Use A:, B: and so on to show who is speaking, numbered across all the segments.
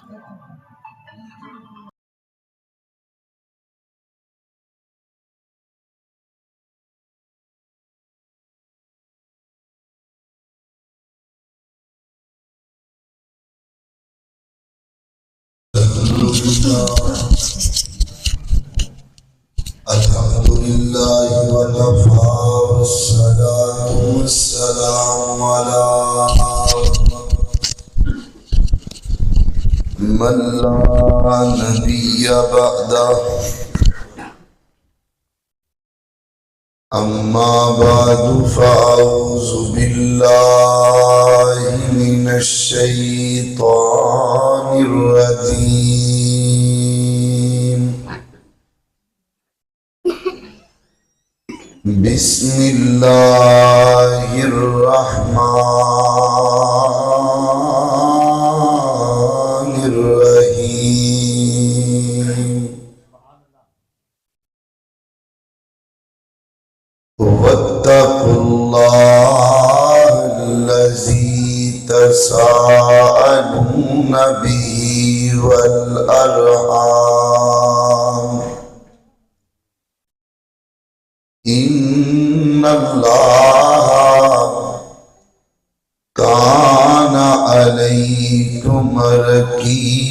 A: الحمد لله وكفى والصلاة والسلام على من لا نبي بعده. أما بعد فأعوذ بالله من الشيطان الرجيم. بسم الله الرحمن الرحيم. واتقوا الله الذي تساءلون به والأرحام إن الله كان عليكم رقيبا.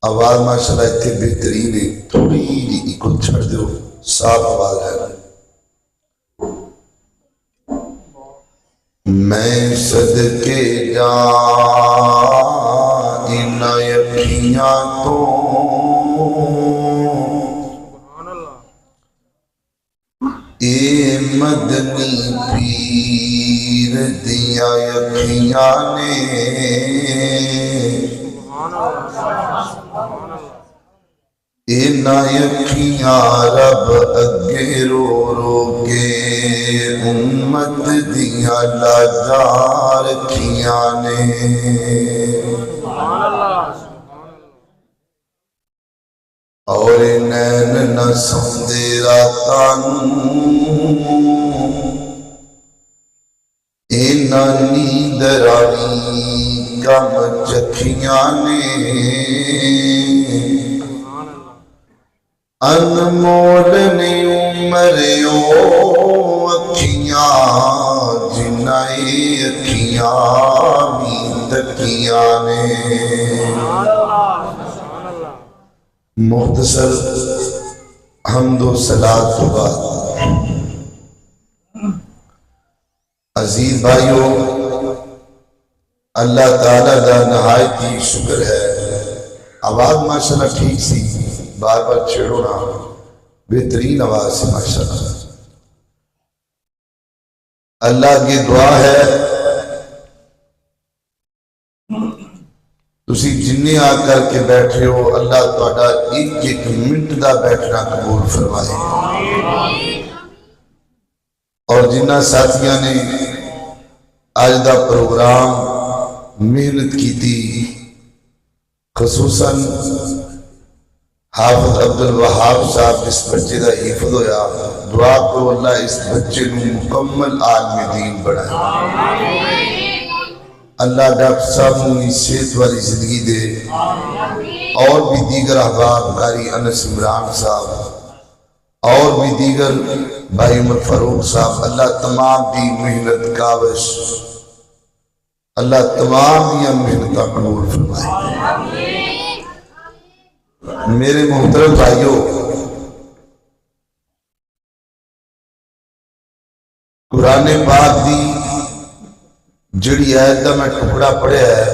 A: آواز ماشاءاللہ اتنے بہترین ہے، تھوڑی جی کو چھڑ دو، صاف آواز ہے. میں صدقے جاں ان یقیاں تو اے مدنی پیر دیا یقیاں نے اینا یقیاں رب اگے رو رو کے امت دیا لاجار کیاں نے. اور نین نہ سوندے راتانوں اینا نیندرانی کم چکھیاں نے. انمول نے عمریوں اکھیاں جنائی اکھیاں بھی تکیاں نے. مختصر حمد و صلاۃ و بعد. عزیز بھائیو، اللہ تعالیٰ دا نہایتی شکر ہے. آواز ماشاءاللہ ٹھیک سی، بار بار چھڑو نا، بہترین آواز سے ماشاءاللہ. اللہ کی دعا ہے تسی جنہیں آ کر کے بیٹھے ہو، اللہ تہاڈا ایک ایک منٹ دا بیٹھنا قبول فرمائے. اور جنہ ساتھیاں نے آج دا پروگرام محنت کی تھی، خصوصاً حافظ عبدالوہاب صاحب اس بچے دا حفظ ہویا، دعا کرو اللہ اس بچے نو مکمل عالم دین بڑھائے. اللہ ڈاکٹر صاحب نو صحت والی زندگی دے، اور بھی دیگر احباب قاری انس عمران صاحب اور بھی دیگر بھائی عمر فاروق صاحب، اللہ تمام دی محنت کاوش، اللہ تمام دیا محنت قبول فرمائے. میرے محترم بھائیو، قرآن پاک دی جڑی آیت دا میں ٹکڑا پڑھیا ہے،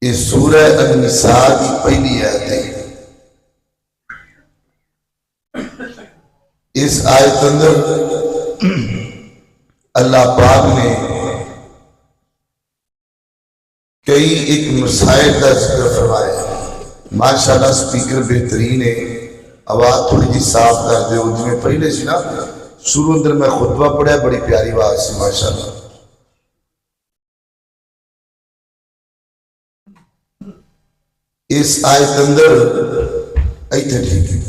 A: یہ سورہ النساء دی پہلی آیت ہے. اس آیت اندر اللہ پاک نے کئی ایک مسائل کا ذکر فرمایا ہے. ماشاءاللہ سپیکر بہترین ہے، آواز تھوڑی جی صاف کر دے. جی میں پہلے سی نا شروع اندر میں خطبہ پڑھیا، بڑی پیاری آواز سے ماشاءاللہ. اس آیت اندر ایتھے ٹھیک ہے،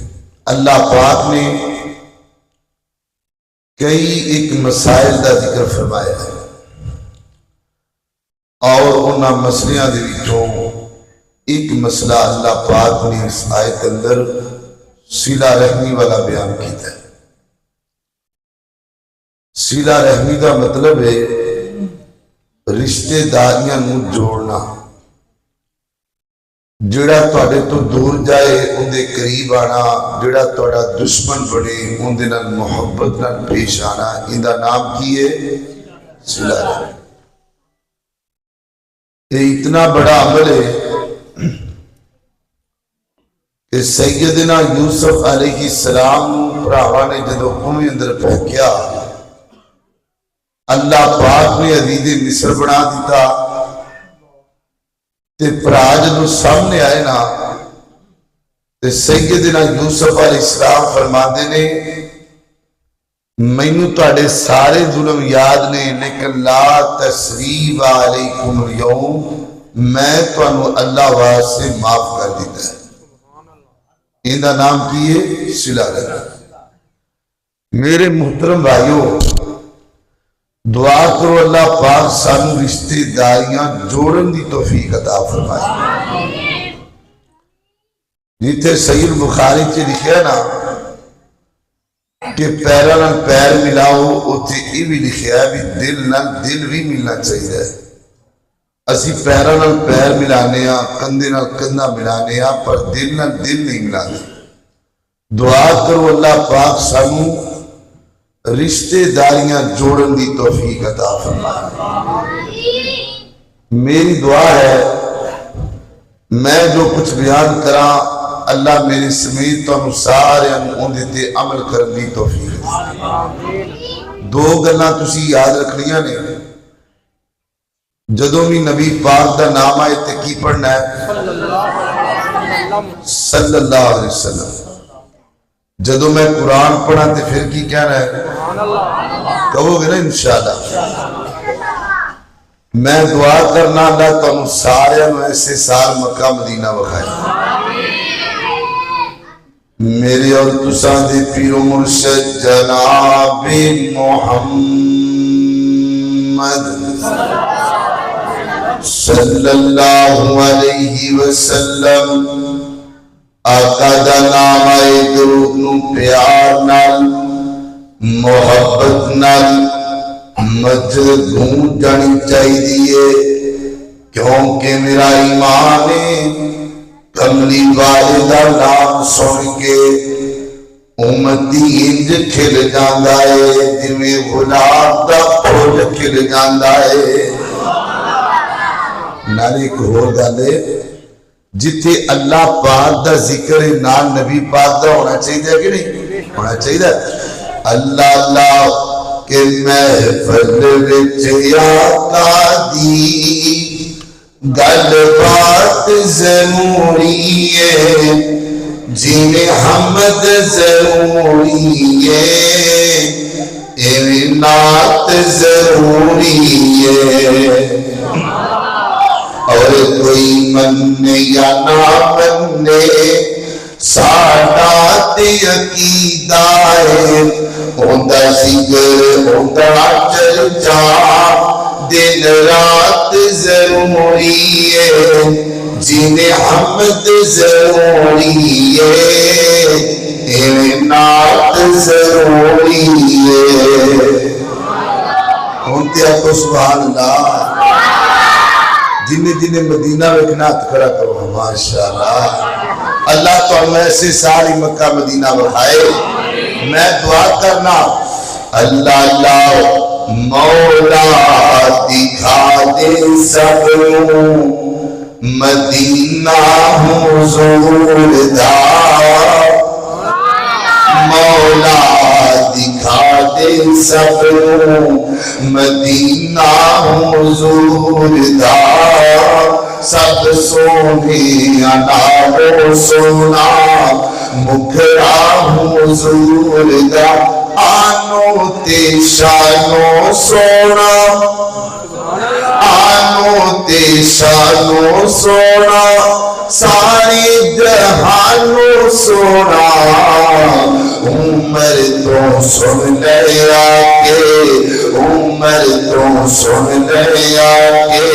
A: اللہ پاک نے کئی ایک مسائل کا ذکر فرمایا ہے اور انہاں مسئلیاں دے وچوں ایک مسئلہ اللہ پاک نے اس آیت اندر صلہ رحمی والا بیان کیتا ہے۔ صلہ رحمی کا مطلب ہے رشتے داریاں نو جوڑنا، جڑا تواڈے تو دور جائے ان دے قریب آنا، جڑا تواڈا دشمن بنے ان دے نال محبت نال پیش آنا، ان دا نام کی ہے صلہ رحمی۔ یہ اتنا بڑا عمل ہے کہ سیدنا یوسف علیہ السلام بھراواں نے جدو کنویں اندر پھینکیا، اللہ پاک نے عزیز مصر بنا دیتا تے بھرا جدو سامنے آئے نا تے سیدنا یوسف علیہ السلام فرماندے نے مینوں تواڈے سارے ظلم یاد نے لیکن لا تثریب علیکم اليوم، میں تانوں اللہ واسطے معاف کر دیتا ہے۔ ان دا نام کی ہے صلہ رحمی۔ میرے محترم بھائیوں، دعا کرو اللہ پاک سانو رشتے داریاں جوڑن دی توفیق عطا فرمائے۔ جیتے صحیح بخاری چ لکھیا نا کہ پیراں نال پیر ملاؤ، اوتھے یہ بھی لکھیا ہے بھی دل نال دل بھی ملنا چاہیے۔ اسی پیراں نال پیر ملانے ہاں، کندھے نال کندھا ملانے ہاں، پر دل نال دل نہیں ملانے۔ دعا کرو اللہ پاک سانو رشتے داریاں جوڑن دی توفیق عطا فرمائے۔ میری دعا ہے میں جو کچھ بیان کراں اللہ میرے سمیت تو سارے اندے تے عمل کرن دی توفیق دے۔ دو گلاں تسی یاد رکھنیاں نے، جدوں بھی نبی پاک دا نام آئے تے کی پڑھنا ہے صلی اللہ علیہ وسلم۔ جدوں میں قرآن پڑھا تے پھر کی کہنا ہے کہو گے نا انشاءاللہ۔ میں دعا کرنا اللہ تانوں سارے ایسے سال مکہ مدینہ وکھائے۔ میرے اور تساں دے پیر و مرشد جناب محمد صلی اللہ علیہ وسلم آقا دا نام آئے درود نو پیار نال محبت نال مسجد گھوم جانی چاہی دیئے، کیونکہ میرا ایمان ہے کملی والدہ نام سن کے امتی انج کھل جاندہ ہے جنہیں غلاب دا پھول کھل جاندہ ہے۔ نالے ایک اور گالے جتے اللہ پاک دا ذکر نال نبی پاک دا ہونا چاہیے کہ نہیں ہونا چاہیے؟ اللہ اللہ کہ محفل وچ آقا دی گل بات ضروری ہے، جنہیں حمد ضروری ہے، ایویں نعت ضروری ہے۔ اور کوئی مننے یا نہ مننے ساڈا تے عقیدہ ہے، ہوندا ذکر ہوندا چرچا دن رات ضروری ہے، جنہیں حمد ضروری ہے، ایویں نعت ضروری ہے۔ ہونتے آپ سبحان اللہ۔ جنہیں مدینہ ویکھنا ہاتھ کھڑا کرو ماشاءاللہ۔ اللہ تو ہم ایسے ساری مکہ مدینہ بڑھائے۔ میں دعا کرنا اللہ اللہ مولا دکھا دے سب مدینہ حضور دا، مولا دکھا دے سب مدینہ حضور دا، سب سونے نالو سونا مکھڑا حضور دا، آنو تے شانو سونا، آنو تے شانو سونا سارے جہانوں سونا عمر تو سن لیا کے عمر تو سن لیا کے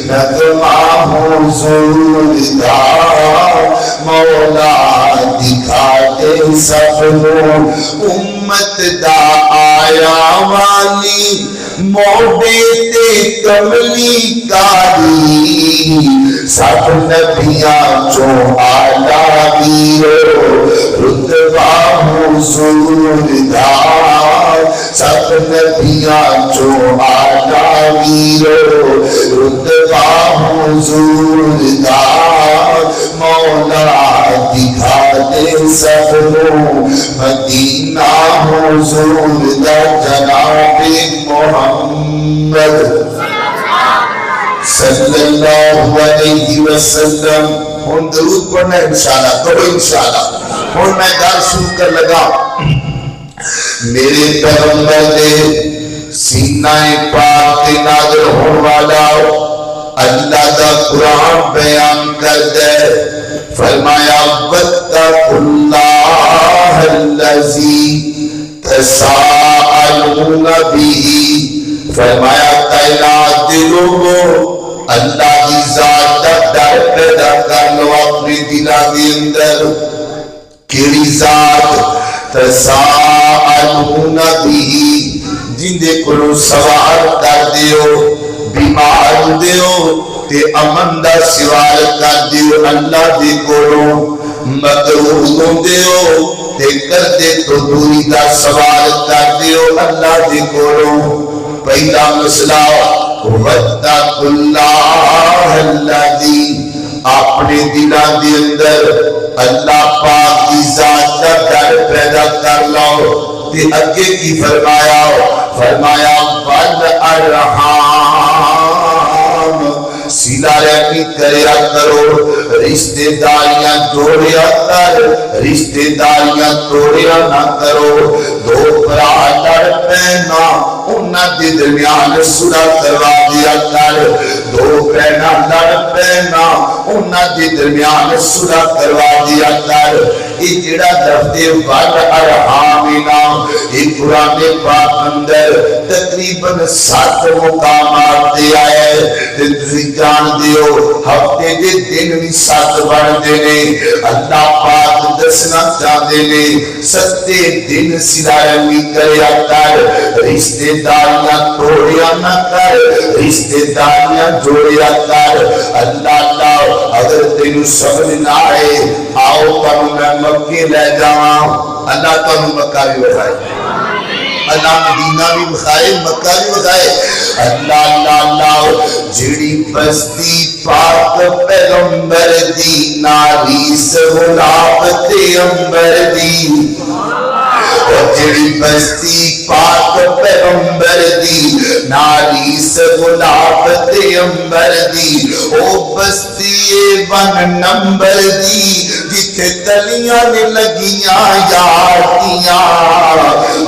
A: نغمہ حضور دا مولا دکھا دے سب نو امت دا آیا والی موڈے تے کملی کاری سب نبیاں چو آلہ ویرو رتبہ حضور دا سب نبیاں چو آلہ ویرو رتبہ حضور دا مولا دکھا دے سب نو مدینہ حضور دا جناب محمد صلی اللہ علیہ وسلم. ہوں درود پڑھنا انشاءاللہ کرو انشاءاللہ. ہوں میں گل شروع کر لگا. میرے پیغمبر دے سینہ پاک تے نازل ہون والا اللہ دا قرآن بیان کر دے. فرمایا واتقوا اللہ الذی تساءلون به. فرمایا کائنات دے لوگوں اللہ کی ذات کا ڈر پیدا کر لو اپنے دلوں کے اندر. کیڑی ذات؟ تساءلون به جن دے کولوں سوال کر دیو بیمار دیو تے امن دا سوال کر دیو اللہ دے کولوں مقروض دیو تے کردے تو دوری دا سوال کر دیو اللہ دے کولوں. پہلا مسئلہ واتقوا اللہ الذی اپنے دلوں دے اندر اللہ پاک کی ذات کا ڈر پیدا کر لو. تے اگے کی فرمایا فرمایا والارحام صلہ رحمی کریا کرو رشتہ داریاں جوڑیا کر رشتہ داریاں توڑیا نہ کرو. دو بھرا لڑ پینا انہاں دے درمیان صلح کروا دیا کر. دو بہناں لڑ پینا انہاں دے درمیان صلح کروا دیا کر. یہ جڑا لفظ والارحام نام یہ قرآن پاک اندر تقریباً 7 مقامات تے آیا ہے. تے تسی جان دیو ہفتے دے دن بھی 7 بنتے نے. اللہ پاک دسنا چاہتے نے 7 دن صلہ رحمی کریا کر رشتہ داریاں توڑیا نہ کر رشتہ داریاں جوڑیا کر. اللہ اگر تینوں سمجھ نہ آئے آؤ تانوں میں مکے لے جاواں. اللہ تانوں مکہ بھی بتائے اللہ مدینہ بھی بخائے مکہ بھی بخائے. اللہ اللہ اللہ جڑی بستی پاک پیغمبر دی ناری سہولاب تے امبر دی. اور جڑی بستی پاک پیغمبر دی ناری سہولاب تے امبر دی او بستی بن نمبر دی جتے تلیاں نے لگیاں یادیاں.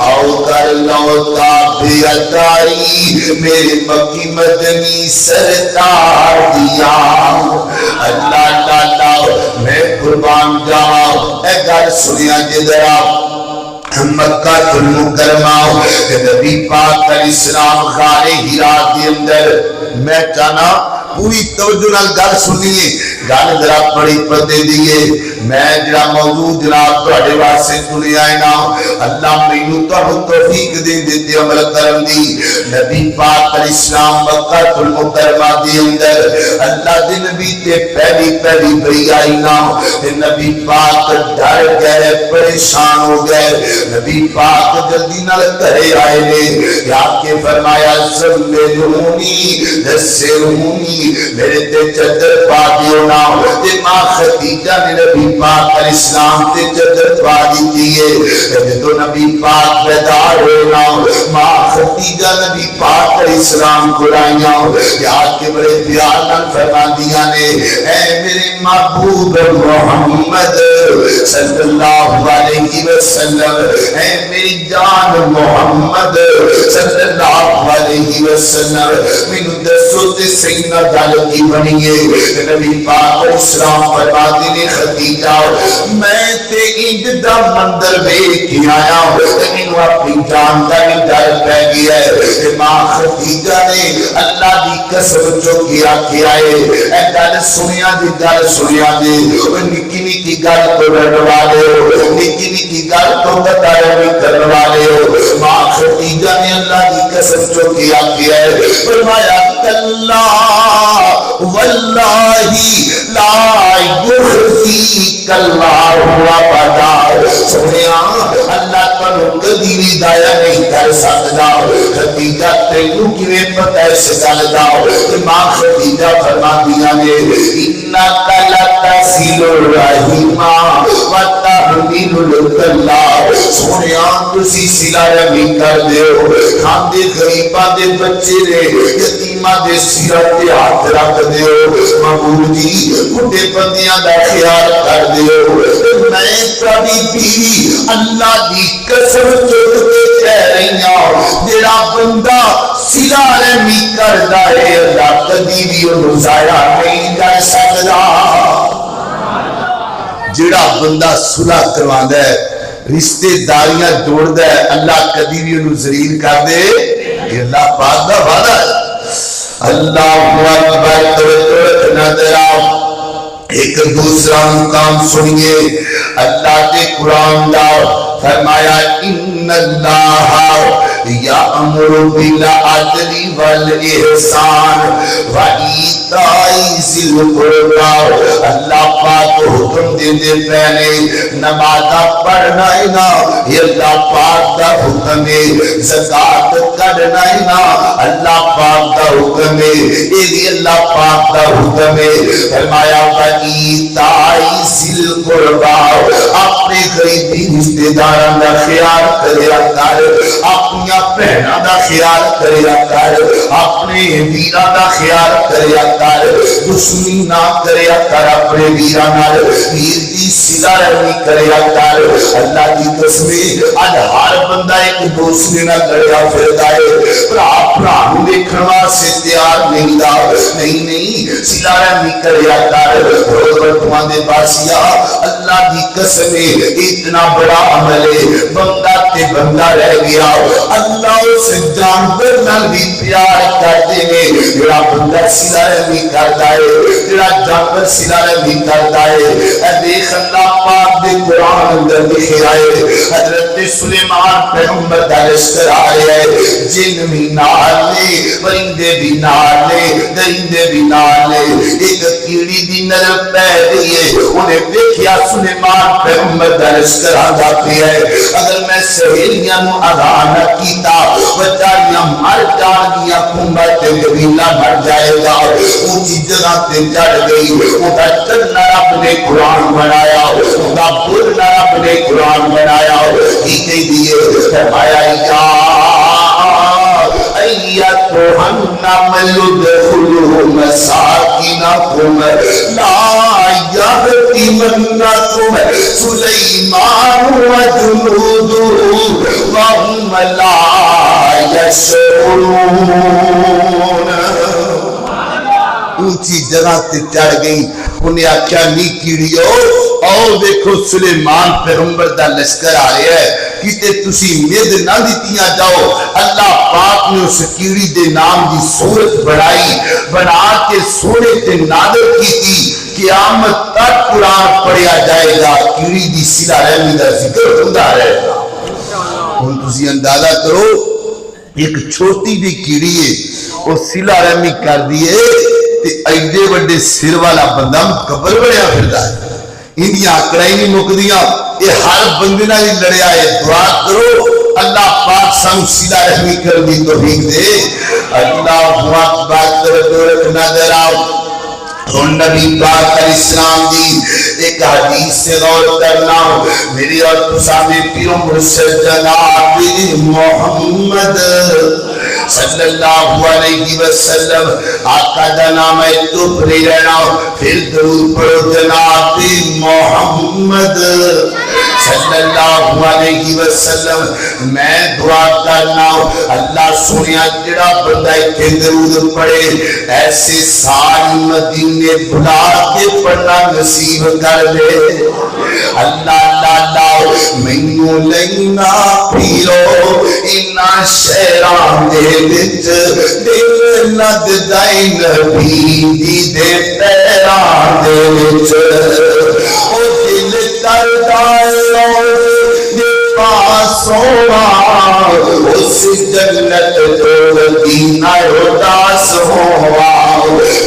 A: آؤ کر لو تابعداری میرے مکی مدنی سرکار دیا. اللہ اللہ اللہ میں قربان جاؤں. اے گل سنیا جدرا مکہ المکرمہ نبی پاک علیہ السلام غار ہرا کے اندر. میں چاہنا پوری توجہ نال گل سنیے گل ذرا بڑی پتے دیئے. میں جڑا موضوع جناب تواڈے واسطے سنیا ہے نا اللہ مینوں تانوں توفیق دے دے عمل کرن دی. نبی پاک علیہ السلام مکہ المکرمہ دے اندر اللہ دے نبی تے پہلی بری آئی نا. نبی پاک ڈر گئے پریشان ہو گئے. نبی پاک جلدی نال گھرے آئے نے یا کے فرمایا سملونی دسرونی میرے تے چادر پا دیو نا. تے ماں خدیجہ نے نبی پاک علیہ السلام تے چادر پا دی ہے. جدو نبی پاک بیدار ہوئے نا ماں خدیجہ نبی پاک علیہ السلام کو لائیاں یا کے بڑے پیار نال فرما دیا نے اے میرے محبوب محمد صلی اللہ علیہ وسلم اے میری جان محمد صلی اللہ علیہ وسلم مینوں دسو تے سینا گل کی بنی ہے. نبی پاک پاک علیہ السلام فرماتے نے خدیجہ میں تے انج دا مندر ویکھ کے آیا مینوں اپنی جان دا بھی ڈر پہ گیا ہے ماں خدیجہ نے اللہ دی قسم چوکیا کے آئے اے گل سنیا جی نکی نکی گل تو ڈروا لے نکی نکی گل تو بتایا بھی کرنے والے ہو ماں خدیجہ نے اللہ کی قسم چوکیا کیا ہے فرمایا کلا واللہ لا یخزیک اللہ ابدا سنیا اللہ تانوں کبھی بھی ضائع نہیں کر سکتا خدیجہ تینوں کیویں پتہ ہے اس گل دا ماں خدیجہ فرماندیاں نے انک لتصل الرحیم وتحمل الکلا سنیا تسی صلہ رحمی کر دیو کھاندے غریباں دے بچے نے یتیماں دے سر تے ہاتھ رکھ دیو محبوب جی بڈھے بندیاں دا خیال کر دیو میں کبھی بھی اللہ دی قسم چوک کے کہہ رہی ہوں جڑا بندہ صلہ رحمی کردا ہے اللہ کبھی بھی اونوں ضائع نہیں کر سکدا جڑا بندہ صلح کرواندا ہے رشتے داریاں جوڑدا ہے اللہ کبھی بھی انہوں ذلیل کر دے یہ اللہ پاک دا وعدہ ہے اللہ اکبر توجہ نظر آؤ ایک دوسرا مقام سنیے اللہ کے قرآن دا فرمایا ان اللہ یأمر بالعدل والاحسان وایتاء ذی القربی اللہ پاک حکم دیندے پہلے نماز پڑھنا ہے نا یہ اللہ پاک دا حکم ہے زکات کرنا ہے نا اللہ پاک دا حکم ہے یہ بھی اللہ پاک دا حکم ہے فرمایا وایتاء ذی القربی اپنے قریبی رشتہ داراں دا خیال کریا کر اپنی بہناں دا خیال کریا کر اپنے ویراں دا خیال کریا کر دشمنی نہ کریا کر اپنے ویراں نال ویر دی صلہ رحمی کریا کر اللہ دی قسم اج ہر بندہ ایک دوسرے نال لڑیا پھردا ہے بھرا بھرا نوں دیکھن واسطے تیار نہیں دا نہیں صلہ رحمی کریا کر برتمان دے باسیا اللہ دی قسم اتنا بڑا عمل ہے بندہ تے بندہ رہ گیا اللہ اس جانور نال بھی پیار کرتے ہیں جڑا بندہ صلہ رحمی کرتا ہے جڑا جانور صلہ رحمی کرتا ہے اے دیکھ اللہ پاک دے قرآن اندر لکھے آئے حضرت سلیمان پیغمبر دا لشکر آئے جن بھی نال لے پرندے بھی نال لے درندے بھی نال لے ایک کیڑی دی نظر پہ گئی ہے انہیں دیکھیا سلیمان پیغمبر دا لشکر آندا پیا ہے اگر میں سہیلیاں نو اذان کیتا بچاریاں مر جان گیا کمبا تے قبیلہ مر جائے گا اونچی جگہ تے چڑھ گئی اوندا چلنا رب نے قرآن بنایا اوندا بولنا رب نے قرآن بنایا کیتے دیے فرمایا یا ایتھا النمل ادخلوا مساکنکم لا یحطمنکم سلیمان وجنودہ وهم لا یشعرون اونچی جگہ تے چڑھ گئی انہیں آکھیا نی کیڑیو اور دیکھو سلیمان پیغمبر دا لشکر آ رہا ہے کتے تسی مید نہ دیتیاں جاؤ اللہ پاک نے اس کیڑی دے نام دی صورت بڑھائی بنا کے سونے تے نادر کی تھی قیامت تک قرآن پڑھیا جائے گا کیڑی دی صلہ رحمی دا ذکر ہوتا رہے گا ہن تسی اندازہ کرو ایک چھوٹی بھی کیڑی ہے وہ صلہ رحمی کر دیے تے ایڈے وڈے سر والا بندہ مقبر بڑھیا پھردا ہے اندیاں آکڑائی نہیں مکدیاں یہ ہر بندے نال لڑیا ہے دعا کرو اللہ پاک سان صلہ رحمی کر دی توفیق دے اللہ اکبر توجہ نظر آؤ اور نبی پاک علیہ السلام دی ایک حدیث سے غور کرنا میری اور تسامی پیروں مرشد جناب محمد صلی اللہ علیہ وسلم آقا دا نام ہے چپ نہیں رہنا پھر درود پڑھو جناب محمد صلی اللہ علیہ وسلم میں دعا کرنا اللہ سنیا جڑا بندہ اتنے درود پڑھے ایسے ساری مدینے بلا کے پڑھنا نصیب کر دے اللہ اللہ اللہ مینوں لینا پیرو اینا شہران دے وچ دل لگ دائی نبی دی دے پیران دے وچ او دل کر دائے سونا اس جنت جو مدینہ اداس ہوا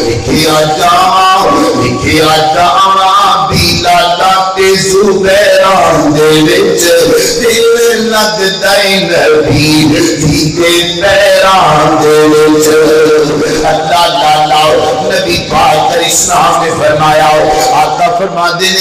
A: لکھیا جاواں بیلا لاتے زبیران دے وچ دل لگ دائی نبی دی دے پیران دے وچ اللہ اللہ نبی پاک اسلام نے فرمایا آقا فرما دے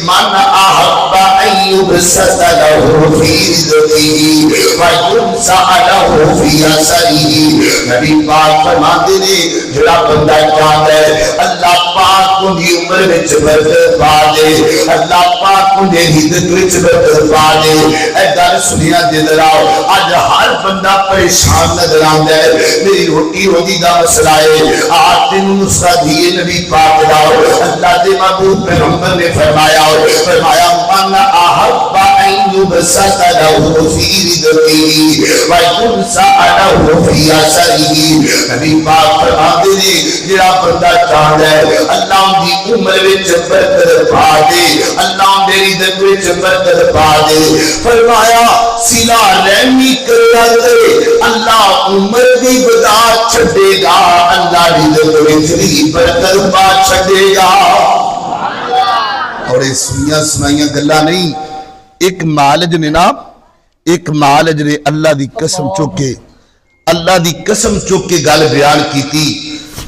A: من احب ایوب ستلہ فی رزقی وینسا لہ فی اثری نبی پاک فرما دے جڑا بندہ چاہتا ہے اللہ پاک انہی عمر وچ برکت پا دے اللہ پاک انہی رزق وچ برکت پا دے اے گل سنیا دے دراؤ اج ہر بندہ پریشان نظر آندا ہے میری روٹی روزی دا مسئلہ ہے آج تینوں نسخہ دیے نبی پاک لاؤ اللہ دے محبوب پیغمبر نے فرمایا من احب ایوب ستلہ فی رزقی وینسا لہ فی اثری نبی پاک فرماتے ہیں جڑا بندہ چاہتا ہے اللہ دی عمر وچ برکت پا دے اللہ دے رزق وچ برکت پا دے فرمایا صلہ رحمی کریا کرے اللہ عمر دی بدا چھڈے گا اللہ رزق وچ بھی برکت پا چھڈے گا اور یہ سنیاں سنائیاں گلا نہیں ایک مالج نے نا ایک مالج نے اللہ دی قسم چوکے گل بیان کی تھی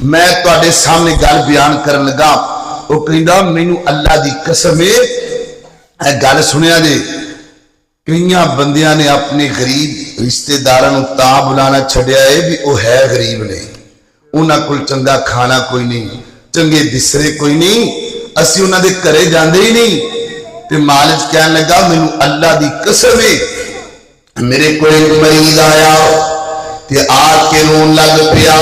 A: میں تواڈے سامنے گل بیان کرن لگا وہ کہندا مینوں اللہ دی قسم ہے گل سنیا جے کئیاں بندیاں نے اپنے غریب رشتہ داراں نوں تاں بلانا چھڈیا ہے بھی وہ ہے غریب نے انہاں کول چنگا کھانا کوئی نہیں چنگے بسترے کوئی نہیں اسی انہاں دے گھرے جاندے ہی نہیں تے مالج کہن لگا مینوں اللہ دی قسم ہے میرے کو ایک مریض آیا تے آ کے رون لگ پیا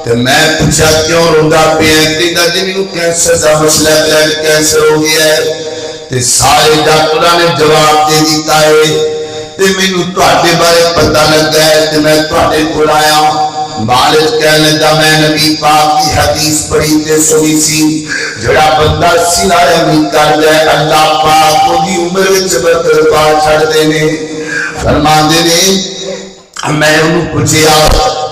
A: تے میں پوچھا کیوں روندا پیا کہندا جی مینوں کینسر دا مسئلہ ہے کینسر ہو گیا ہے تے سارے ڈاکٹراں نے جواب دے دیتا ہے تے مینوں تواڈے بارے پتہ لگا ہے تے میں تواڈے کول آیا مالج کہنے لگا میں نبی پاک کی حدیث پڑھی تے سنی سی جڑا بندہ صلہ رحمی کر دے اللہ پاک کو دی عمر وچ برکت پا چھڈ دے نے فرماندے نے میں انہوں پوچھیا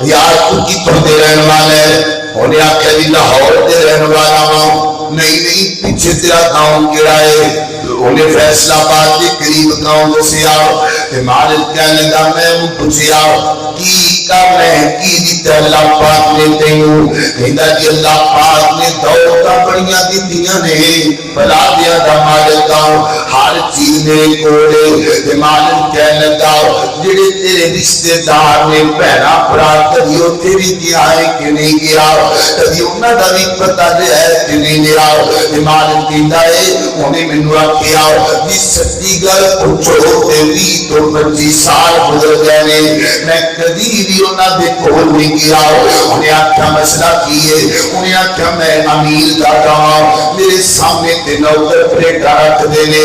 A: یار تو کتوں دے رہن والا ہے انہیں آکھیا جی لاہور دے رہن والا ہوں نہیں پیچھے تیرا گاؤں کیڑا ہے انہیں فیصلہ آباد کے قریب گاؤں دسیا تے مالک کہنے لگا میں انہوں پوچھیا کی کام ہے کی دیتا اللہ پاک نے تینوں کہندا جی اللہ پاک نے دولتاں بڑیاں دتیاں نے بلا دیا دا مالک ہر چیز نے کوڑے تے مالک کہنے لگا جڑے تیرے رشتے دار نے بہنا بھرا کدی اوتھے بھی گیا ہے کہ نہیں گیا کدی انہاں دا بھی پتہ ہے کہ نہیں لیا تے مالک کہندا ہے انہیں مینوں آکھیا جی سچی گل پوچھو تے 20 تو 25 سال گزر گئے نے میں کدی بھی انہاں دے کول نہیں گیا انہیں آکھیا مسئلہ کی ہے انہیں آکھیا میں امیر دا کہاں میرے سامنے تے نوکر پلیٹا رکھ دے نے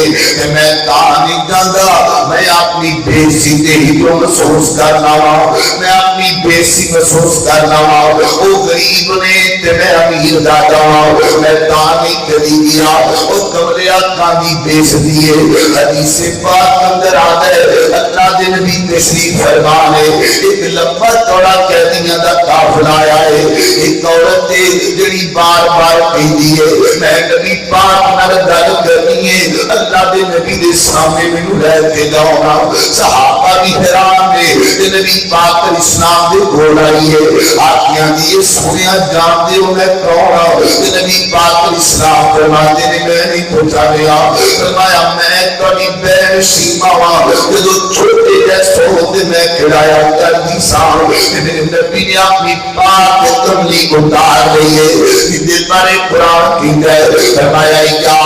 A: میں کہاں نہیں جاندا میں اپنی بےعزتی تے ہی تو محسوس کرنا وا میں اپنی بےعزتی محسوس کرنا وا او غریب نے تے میں امیر دا کہاں میں کہاں نہیں کدی گیا او کمرے آقا دی بےعزتی ہے حدیث پاک اندر آتا ہے اللہ دے نبی تشریف فرما ہے ایک لمبا چوڑا قیدیاں دا قافلہ آیا ہے ایک عورت جڑی بار بار کہندی ہے میں نبی پاک نال گل کرنی ہے اللہ دے نبی دے سامنے مینوں لے کے جاؤنا صحابہ بھی حیران نے تے نبی پاک اسلام دے کول آئی ہے آکھیاں دی سنیا جان دے او میں کون ہوں تے نبی پاک اسلام فرماتے نے میں نہیں پوچھا گیا فرمایا میں تہاڈی بہن شیما وا جدوں چھوٹے جیسے ہوندے میں کڑایا کر دی ساں میرے نبی نے اپنی پاک کملی اتار رہی ہے جدے بارے قرآن کی گئے فرمایا یا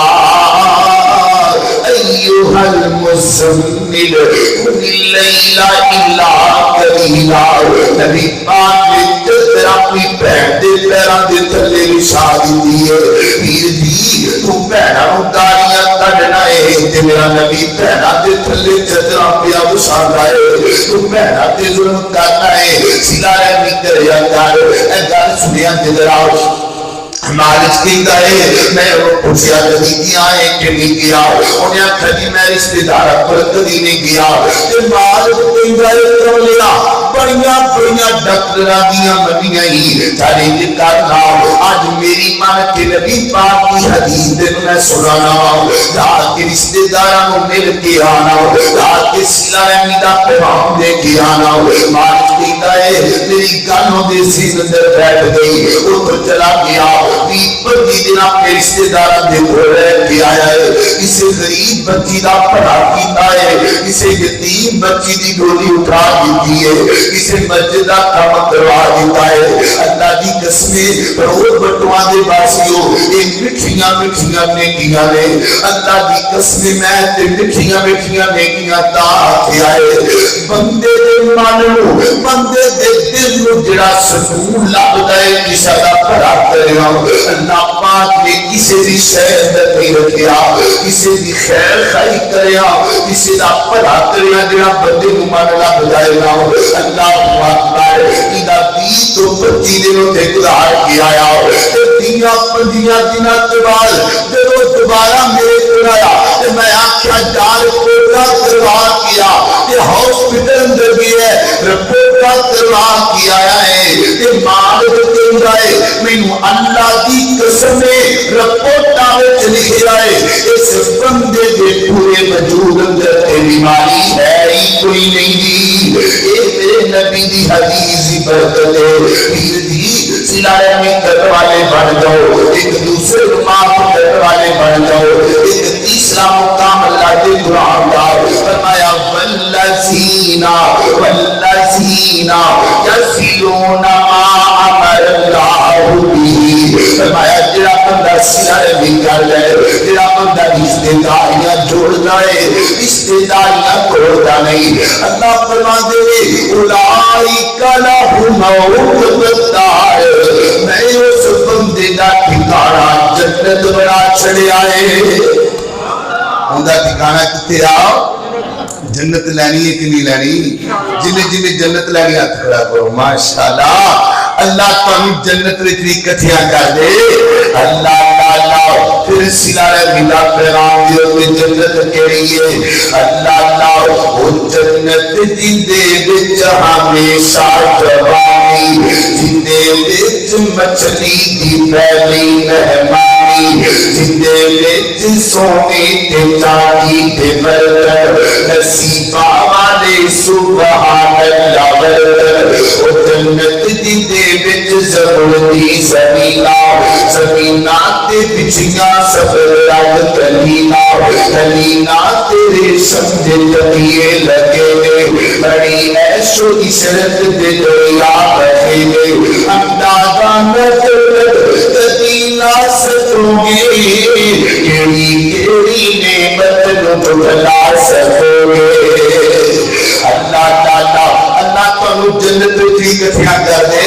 A: ایوہ المزمل قم اللیل الا قلیلا نبی پاک نے چدر اپنی بہن دے پیران دے تھلے بچھا دی ہے پیر جی تم بہنا اتاریاں کڈنا ہے تے میرا نبی بہنا دے تھلے چدر پیا بچھا ہے تم بہنا تے ظلم کرنا ہے سلا رحمی کریا کر اے گل سنیا تے ذرا مالک کہتا ہے میں وہ پوچھیا کدی کیا ہے کہ نہیں گیا انہیں کدی میں رشتے دار پر کدی نہیں گیا تے مالک کہتا ہے کملیا بڑیاں بڑیاں ڈاکٹراں دیاں منیاں ہی سارے کرنا آج میری من کے نبی پاک کی حدیث دے میں سنانا رات کے رشتے داراں کو مل کے آنا رات کے سلا رحمی دا پیغام دے کے آنا مالک کہتا ہے میری گانوں دے سین اندر بیٹھ گئی اوپر چلا گیا بچی دن اپنے رشتے داروں دے کو رہ کے آیا ہے اسے غریب بچی دا پڑھا کیتا ہے اسے یتیم بچی دی ڈولی اٹھا دیتی ہے اسے مسجد دا کام کروا دیتا ہے اللہ دی قسمیں روز بٹواں دے باسیوں ایک مٹھیاں مٹھیاں نیکیاں نے اللہ دی قسمیں میں تے مٹھیاں مٹھیاں نیکیاں تا آکھیا ہے بندے دے من نو بندے دے دل نو جڑا سکون لبدا ہے کسے دا پڑھا کریا اللہ پاک نے کسی بھی شہر اندر نہیں رکھیا کسی بھی خیر خائی کریا کسی دا پڑھا کریا جڑا بندے کو ماننا بجائے گا اللہ اکبر ایدہ دی تو بچی دنوں تے گزار کے آیا دیاں پندیاں دینا تبال جب دوبارہ میرے کو آیا میں آکھیا جال کوٹا کروا کیا یہ ہاسپٹل اندر بھی ہے رپورٹا کروا کیا ہے یہ مالک دیں گئے میں اللہ کی قسم رپورٹا وچ لکھیا ہے اس بندے دے پورے وجود اندر تے بیماری ہے ہی کوئی نہیں دی اے میرے نبی دی حدیث دی برکت ہے پیر دی صلہ رحمی کرنے والے بن جاؤ ایک دوسرے کو معاف کرنے والے بن جاؤ ایک تیسرا مقام اللہ کے قرآن کا فرمایا والذین یصلون ما امر اللہ به فرمایا جڑا بندہ صلہ رحمی کر لے جڑا بندہ رشتے داریاں جوڑتا ہے رشتے داریاں توڑتا نہیں اللہ فرماتے ہیں اولئک لہم عقبی الدار میں اس بندے دا ٹھکانہ جنت بنا چھڑیا ہے اندہ ٹھکانہ کتے آؤ جنت لینی ہے کہ نہیں لینی جنہیں جنہیں جنت لینی ہاتھ کھڑا کرو ماشاءاللہ اللہ تو ہم جنت رکھنی کٹھیاں کر دے اللہ اللہ پھر سلارہ ملا پیغام دیو میں جنت کہی ہے اللہ وہ جنت جندے بچ ہمیشہ جوانی جندے بچ مچھلی دی پہلی مہمانی جندے بچ سونے تے چاندی تے برتن نصیبہ والے سبحان اللہ برتن وہ جنت جندے بچ ضرورتی زمینہ زمینہ تے بچیاں سفر رات کلینا کلینا تیرے سمجھے تکیے لگے گے بڑی ایش و عشرت دے دریا بہے گے اندازہ نظر تدینا ستوں گے کیڑی کیڑی نعمت نو بھلا سکو گے اللہ تعالیٰ اللہ تو جنت کی کتھیاں کر دے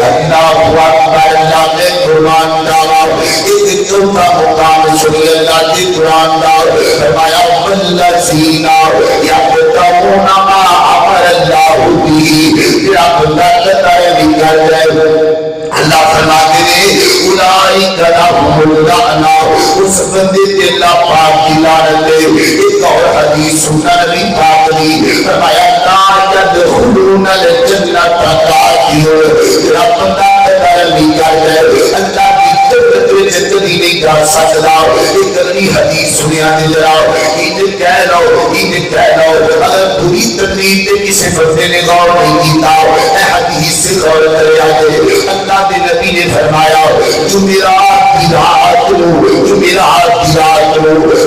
A: اللہ اکبر اللہ نے قرآن دارا ایک چوتھا مقام سنی اللہ کی قرآن دار فرمایا والذین یبتغون ما امر اللہ به پھر آپ اللہ کہتا بھی کر جائے اللہ فرماتے ہیں اولئک لہم اللعنہ اس بندے تے اللہ پاک کی لعنت ہے ایک اور حدیث سننا نبی پاک نے فرمایا لا يدخلون الجنہ قاتل رب بندہ کہتا بھی کر جائے اللہ جنتی نہیں کر سکتا ایک نئی حدیث سنیا دے جرا انہیں کہہ لو اگر پوری تقریر تے کسی بندے نے غور نہیں کیتا اے حدیث حدیث سے غور کرے آگے اللہ کے نبی نے فرمایا جمعرات کی رات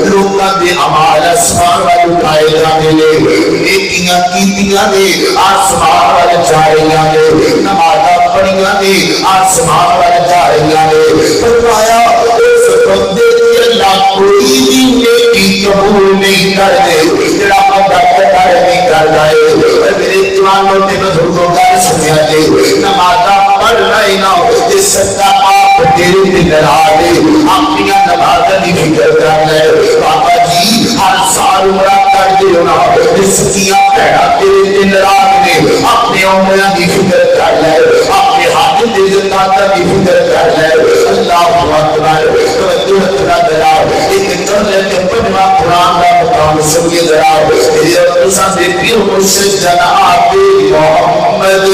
A: لوگوں کے اعمال آسمان وال اٹھائے جاتے ہیں نیکیاں کیتیاں نے آسمان وال جا رہی نے نمازاں پڑھیاں نے آسمان وال جا رہی نے فرمایا اس بندے کی اللہ کوئی بھی نیکی قبول نہیں کرتے جڑا بندہ قدر نہیں کرتا ہے میرے جوانوں تے بزرگوں گل سنیا جی نمازاں پڑھ رہے نا جس سچا آپ تیرے تے ناراض ہے اپنی نمازاں دی فکر کر لے بابا جی ہر سال عمرہ کر دے نا جس کیاں بھڑا تیرے تے ناراض نے اپنے عمرہ دی فکر کر لے اپنے حج دی زکات دی فکر کر لے اللہ اکبر توجہ رکھنا ذرا ایک کرنے کے پنجواں قرآن کا مقام سنیے ذرا یہ تساں دے پیر مرشد جناب محمد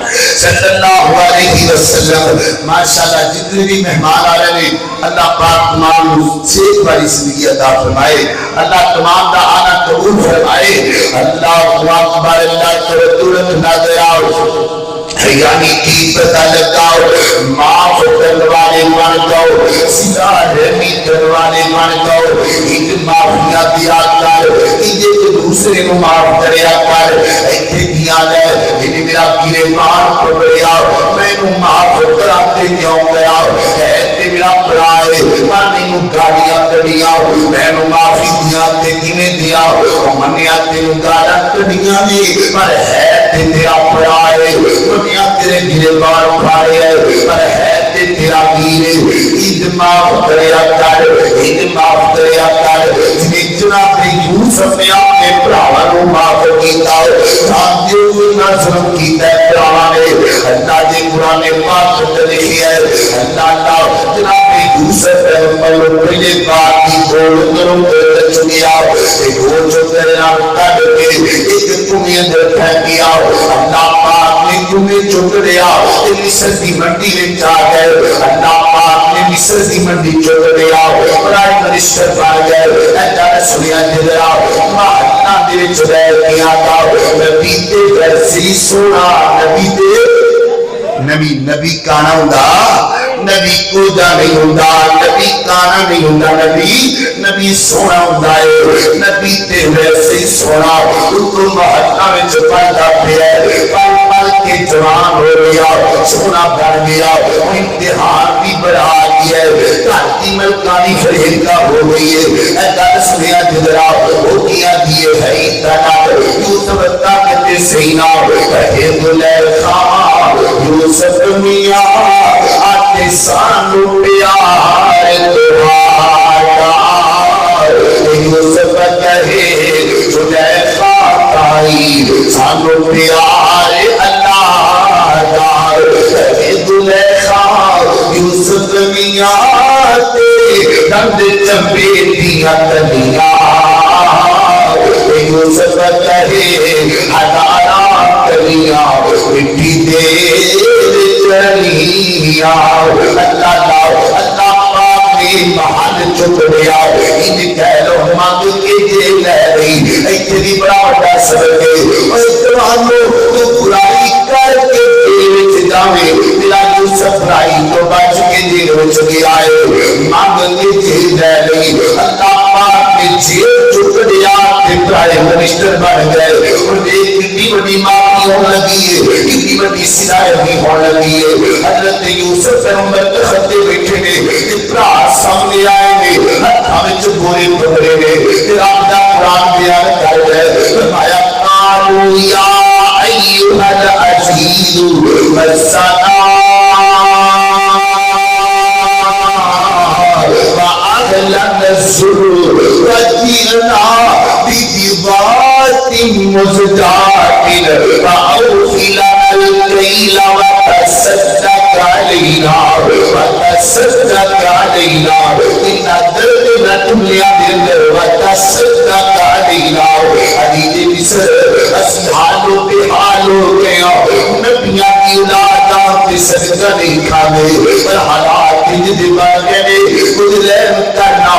A: صلی اللہ علیہ وسلم ماشاءاللہ جتنے بھی مہمان آ رہے ہیں اللہ پاک تمام صحت والی زندگی عطا فرمائے اللہ تمام کا آنا قبول فرمائے اللہ اکبر اللہ توجہ رکھنا ذرا یعنی کی پتہ لگاؤ معاف کرنے والے بن جاؤ سیدھا رحمی کرنے والے بن جاؤ ایک معافیاں دیا کر ایک دوسرے کو معاف کریا کر ایتھے کیا لے یہ میرا گریبان پکڑیا میں نو معاف کراتے کیوں گیا ہے میرا برائے میں نو گالیاں کڑیاں میں نو معافی دیا تے کیویں دیا منیا تے گالیاں کڑیاں نہیں پر ہے تیرا برائے دنیا تیرے گریبان اٹھائے پر ہے تیرا گیر عید معاف کریا کر عید معاف کریا کر جنہیں جناب یوسف نے اپنے براواں نو معاف کیتا جانتے ہوئے نہ ظلم کیتا ہے براواں نے اللہ دے قرآن پاک میں لکھیا ہے اللہ جناب یوسف پیغمبر پہلے بات کی گول کروں کر چکیا ایک گول جو تیرے نام کر کے ایک تمہیں اندر پھینکیا اللہ پاک نے تمہیں چک لیا مصر دی منڈی میں جا گئے اللہ پاک نے مصر دی منڈی چک لیا پرائم منسٹر بن گئے ایسا سنیا جدرا مہاتما دے چلے کیا تھا نبی تے گھر سے سونا نبی کانا ہوندا نبی کو جا نہیں ہوندا نبی کانا نہیں ہوندا نبی سونا ہوندا ہے نبی تے ویسے ہی سونا تو مہاتما وچ پڑھدا پیا پل کے جوان ہو گیا سونا بن گیا امتحان بھی بڑھا دیا دھرتی ملکانی فرہنگا ہو گئی ہے اے گل سنیا جدرا ہو گیا دیے ہے تنا یوسف طاقت سینا کہے زلیخا یوسف میاں آتے سانو پیار تمہارا یوسف کہے زلیخا تائی سانو پیار اللہ دار کہے زلیخا یوسف میاں تے دند چمبے دیا تنیا یوسف کہے ہزارہ کلیاں مٹی دے چلیاں اللہ پاک نے محل چک لیا ان کہہ لو مانگ کے جے لے رہی ایتھے بڑا بڑا سبق ہے اور تمہارو تو برائی کر کے جیل جاوے میرا یوسف برائی تو بچ کے جیل وچ گیا ہے مانگ کے جے لے رہی اللہ پاک نے جیل چک لیا پرائم منسٹر بن گئے اور ایک کتنی بڑی معافی ہونے لگی ہے کتنی بڑی سنائے ہونے لگی ہے حضرت یوسف پیغمبر کے خطے بیٹھے نے اتنا سامنے آئے نے ہتھاں وچ گورے پکڑے نے پھر آپ دا قرآن بیان کر رہے فرمایا قالوا یا ایھا العزیز مسنا وأهلنا السرور وجئنا ببضاعة مزجاة فأوف لنا الكيل وتصدق علينا إن دربنا تملي بالله وتصدق علينا حديث مصر أسحالو بحالو گیا نبیاں کی اولاداں پہ صدقہ نہیں کھانے پر حالات جدی بن گئے کچھ لہم کرنا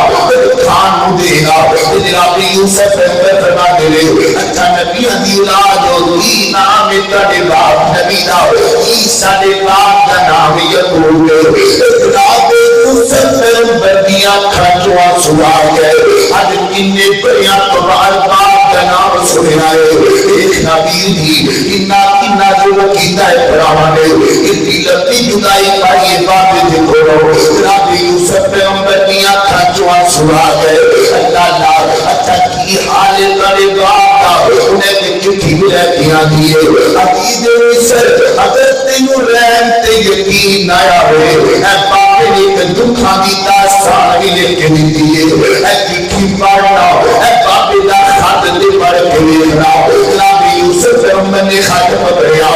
A: کھان دینا جناب یوسف پیغمبر فرما دے اچھا نبیاں دی اولاد ہو کی نام ہے تڑے باپ نبی دا عیسیٰ دے باپ دا نام یعقوب جناب یوسف پیغمبر دیاں کھانچوں آنسو آ گئے آج کنے بڑیاں قبال باپ دا نام سنیا ہے ایک نبی دی کنا جو کیتا ہے پرانے اتنی لبی جدائی پائیے باپ دے کھولو جناب یوسف پیغمبر دیاں کھانچوں آنسو آ گئے اللہ اچھا کی حال تڑے باپ دا انہیں بھی چٹھی ملے کیا دیئے عقید مصر اگر تینوں رحم تے یقین آیا ہوئے اے باپے نے کہ دکھا دی داستان ہی لے کے نہیں دیئے اے چٹھی پڑھنا اے باپے دا خط دے پڑھ کے لینا جناب یوسف پیغمبر نے خط پڑھیا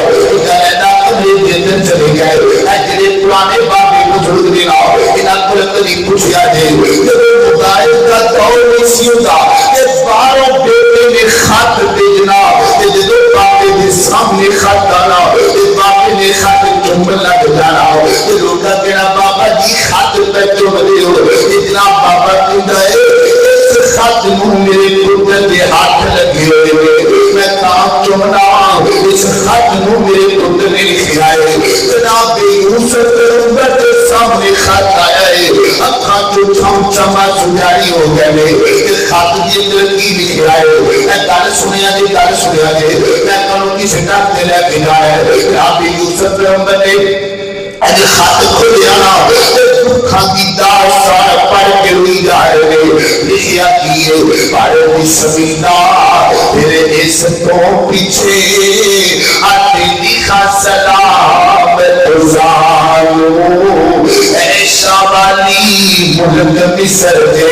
A: کہنا اگلے دن چلے گئے اے جڑے پرانے باپے بزرگ دینا انہاں کو کبھی پوچھیا دے جب موبائل کا دور نہیں سی ہوتا کہ باروں بیٹے نے خط بھیجنا کہ جدو باپے کے سامنے خط آنا کہ باپے نے خط چمبل لگ جانا کہ لوگا کہنا بابا جی خط پہ چم دے ہو اتنا بابا کہتا ہے اس خط نو میرے پتر کے ہاتھ لگے ہوئے میں کام چمنا اس خط نو میرے پتر نے لکھا ہے جناب یوسف پیغمبر کے سامنے خط آیا ہے اکھاں جو چھم چما سجاری ہو گئے کہ خط دی اندر کی لکھا ہے میں گل سنیا جی میں کہوں کسی ڈر تے لے کے جانا ہے جناب یوسف پیغمبر نے اج خط کھولیا نا دکھاں دی داستان پڑھ کے روئی جا رہے لکھیا کیے پر بسم اللہ تیرے اس تو پیچھے آتے لکھا سلام گزارو اے شابالی ملک مصر دے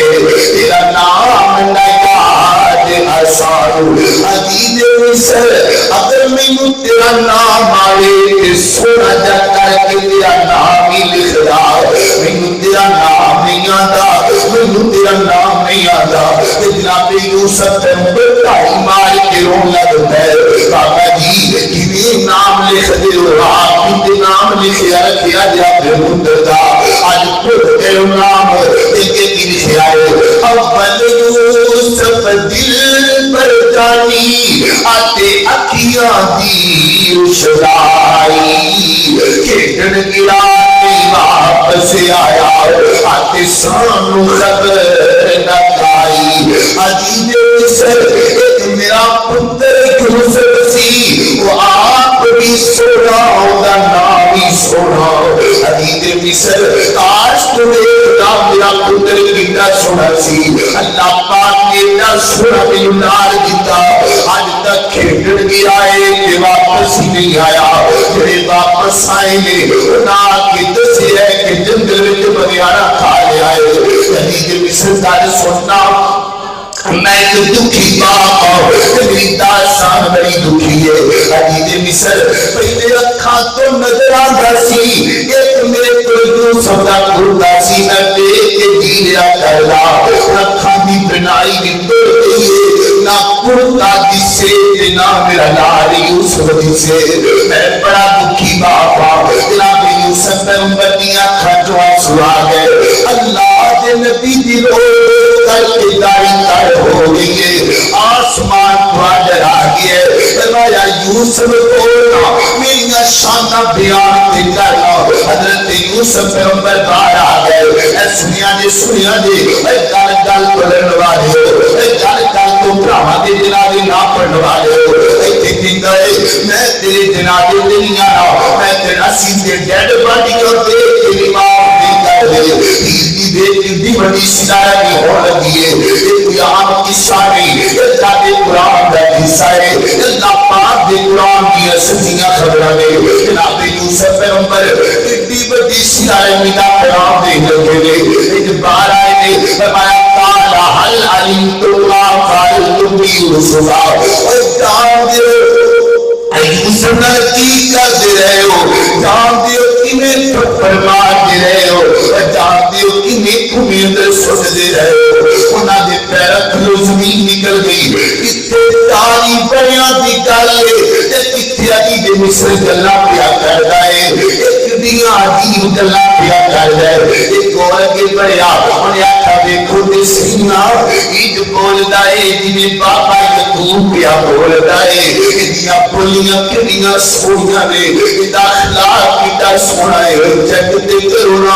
A: تیرا نام نیاد آسانو عزیز مصر اگر میں تیرا نام آئے کہ سونا جا کر کے تیرا نام ہی لکھ رہا میں تیرا نام نہیں آتا میں تیرا نام نہیں آتا کہ جناب یوسف پیغمبر تائی مار کے رون لگ ہے بابا جی کیویں نام لکھ دے ہو آپ کے نام لکھیا رکھیا جا پھر مدتا آج خود اے نام دیکھے کی لکھیا ہے اول یوسف دل پر جانی آتے اکھیاں دی روشنائی کھیڑن گرا نہیں واپس آیا آتے سانو خبر نہ آئی عزیز مصر ایک میرا پتر یوسف سی وہ آپ بھی سونا ہوگا نام ہی سونا عزیز مصر کاش تمہیں خدا میرا پتر کتنا سونا سی اللہ پاک نے نہ سونا ملنار دیتا آج تک کھیڑن گیا ہے کہ واپس ہی نہیں آیا جڑے واپس آئے گے نا کہ دسی ہے کہ جنگل وچ بغیارہ کھا لیا ہے عزیز مصر کا سننا میں ایک دکھی باپ ہوں میری داستان بڑی دکھی ہے عزیز مصر پہلے اکھاں تو نظر آندا سی ایک میرے کو یوسف دا کرتا سی میں دیکھ کے جی لیا کردا اکھاں دی بنائی بھی توڑ گئی ہے نہ کرتا جسے نہ میرا لال یوسف جسے میں بڑا دکھی باپ ہوں جناب یوسف پیغمبر دیاں کھانچوں آنسو آ گئے اللہ دے نبی دی رو کر کے دائی تر ہو گئی ہے آسمان پاڈر آ گیا فرمایا یوسف بولنا میری شانہ بیان تے کرنا حضرت یوسف پیغمبر باہر آ گئے اے سنیا دے اے گل گل پڑھن والے ہو اے گل گل تو بھراواں دے جنازے نہ پڑھن والے ہو اے کہندا ہے میں تیرے جنازے تے نہیں آنا میں تیرا سیدھے ڈیڈ باڈی کو دیکھ کے نماز نہیں کر رہے دی بڑی سنایا بھی ہو لگی ہے یہ کوئی عام قصہ نہیں اللہ دے قرآن کا حصہ ہے اللہ پاک دے قرآن کی اسدیاں خبریں نے جناب یوسف پیغمبر اتنی بڑی سنایا مینا قرآن دے لگے نے ایک بار آئے نے فرمایا قال هل علمتم ما فعلتم بيوسف اور جان دے یوسف نال کی کر دے رہے ہو جان دیو کیویں پتھر مار دے رہے ہو جان دیو کیویں کھویں اندر سٹ دے رہے ہو انہاں دے پیراں تھلوں زمین نکل گئی کتے تاری بڑیاں دی گل ہے تے کتے عجیب مصر گلاں پیا کردا ہے ایک دیاں عجیب گلاں پیا کردا ہے ایک اور اگے بڑھیا انہاں آکھیا دیکھو سینا ایج بولدا ہے جویں بابا یعقوب پیا بولدا ہے ایدیاں بولیاں کتنیاں سونیاں نے ایدا اخلاق کیتا سونا ہے جگ تے کرونا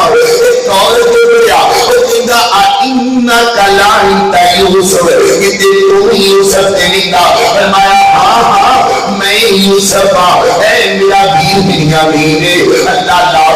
A: اور دیا کہندا انک لانت یوسف کہ تو یوسف نے لکھا فرمایا ہاں ہاں میں یوسف اے میرا بھی بنیامین اللہ لا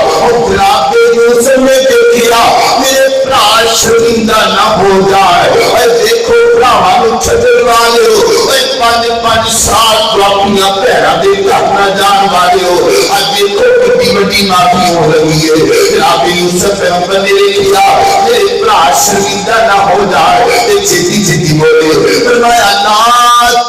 A: جناب یوسف نے دیکھا میرے بھرا شرمندہ نہ ہو جائے اور دیکھو بھراواں نوں چھڈن والے ہو اے 5 سال تو اپنی بہناں دے گھر نہ جان والے ہو اج دیکھو کتنی بڑی معافی ہو رہی ہے جناب یوسف پیغمبر نے لکھا میرے بھرا شرمندہ نہ ہو جائے تے چھتی چھتی بولے فرمایا لا